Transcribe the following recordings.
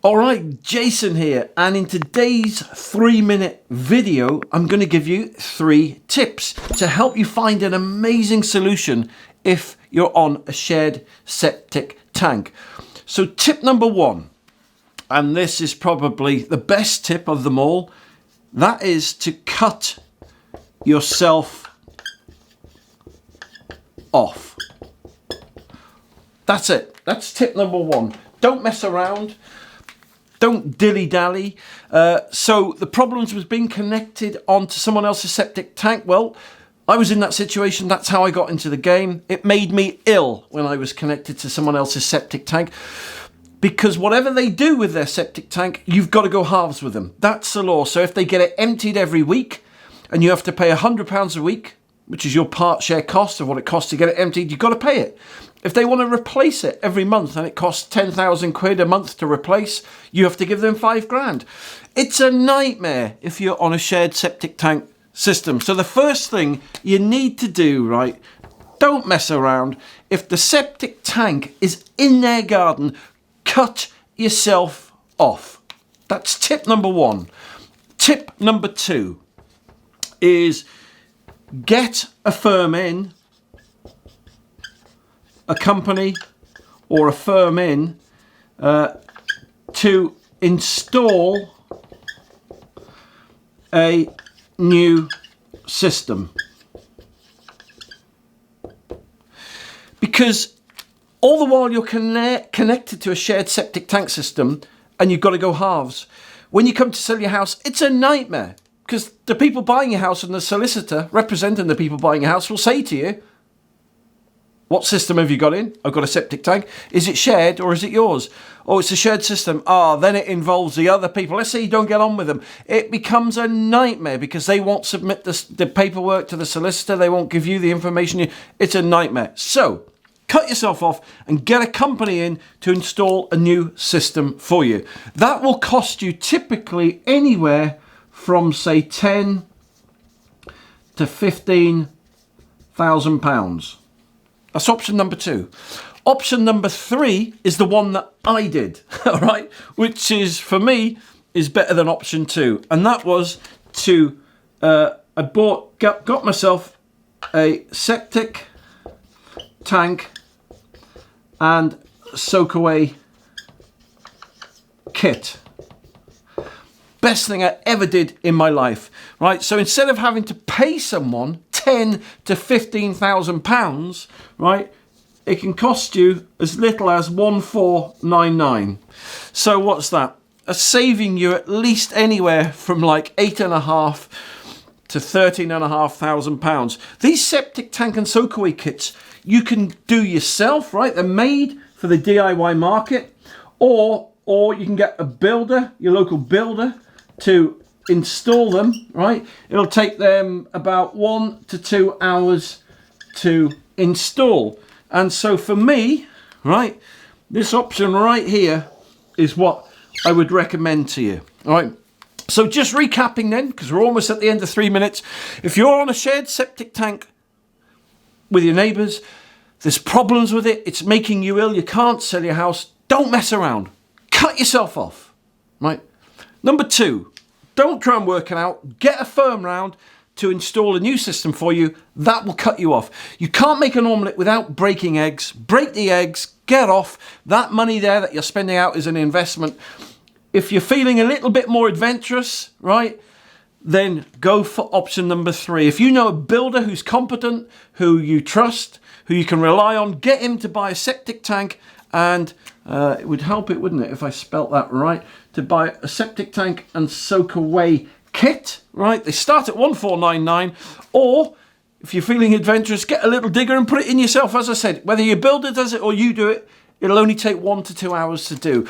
Alright, Jason here, and in today's 3-minute video, I'm going to give you 3 tips to help you find an amazing solution if you're on a shared septic tank. So tip number 1, and this is probably the best tip of them all, that is to cut yourself off. That's it. That's tip number 1. Don't mess around. Don't dilly-dally. So the problems with being connected onto someone else's septic tank, well, I was in that situation. That's how I got into the game. It made me ill when I was connected to someone else's septic tank, because whatever they do with their septic tank, you've got to go halves with them. That's the law. So if they get it emptied every week and you have to pay £100 a week, which is your part share cost of what it costs to get it emptied, you've got to pay it. If they want to replace it every month and it costs 10,000 quid a month to replace, you have to give them 5 grand. It's a nightmare if you're on a shared septic tank system. So the first thing you need to do, right, don't mess around. If the septic tank is in their garden, cut yourself off. That's tip number 1. Tip number 2 is get a firm in, a company or a firm in to install a new system. Because all the while you're connected to a shared septic tank system and you've got to go halves, when you come to sell your house, it's a nightmare. Because the people buying your house and the solicitor representing the people buying your house will say to you, what system have you got in? I've got a septic tank. Is it shared or is it yours? Oh, it's a shared system. Then it involves the other people. Let's say you don't get on with them. It becomes a nightmare because they won't submit the paperwork to the solicitor. They won't give you the information. It's a nightmare. So cut yourself off and get a company in to install a new system for you. That will cost you typically anywhere from, say, £10,000 to £15,000. That's option number 2. Option number 3 is the one that I did, all right, which is, for me, is better than option 2. And that was to, got myself a septic tank and soak away kit. Best thing I ever did in my life, right? So instead of having to pay someone £10,000 to £15,000, right, it can cost you as little as £1,499. So what's that? That's saving you at least anywhere from like £8,500 to £13,500. These septic tank and soak away kits you can do yourself, right? They're made for the DIY market, or you can get a builder, your local builder, to install them, right? It'll take them about 1 to 2 hours to install. And so for me, right, this option right here is what I would recommend to you. All right. So just recapping then, because we're almost at the end of 3 minutes. If you're on a shared septic tank with your neighbours, there's problems with it, it's making you ill, you can't sell your house, don't mess around. Cut yourself off, right? Number 2, don't try and work it out. Get a firm round to install a new system for you. That will cut you off. You can't make an omelette without breaking eggs. Break the eggs, get off. That money there that you're spending out is an investment. If you're feeling a little bit more adventurous, right, then go for option number 3. If you know a builder who's competent, who you trust, who you can rely on, get him to buy a septic tank, and it would help it, wouldn't it, if I spelt that right, to buy a septic tank and soak away kit, right? They start at £1,499, or if you're feeling adventurous, get a little digger and put it in yourself. As I said, whether your builder does it or you do it, it'll only take 1 to 2 hours to do.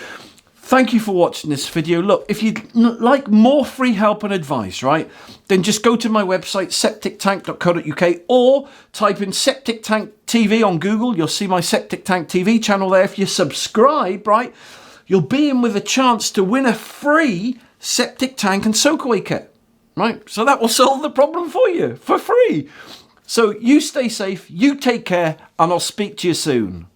Thank you for watching this video. Look, if you'd like more free help and advice, right, then just go to my website, septictank.co.uk, or type in Septic Tank TV on Google. You'll see my Septic Tank TV channel there. If you subscribe, right, you'll be in with a chance to win a free septic tank and soakaway kit, right? So that will solve the problem for you for free. So you stay safe, you take care, and I'll speak to you soon.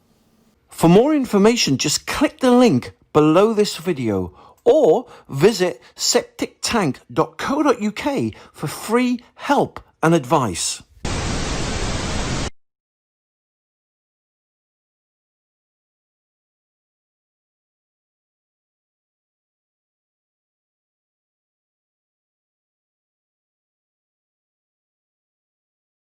For more information, just click the link below this video or visit septictank.co.uk for free help and advice.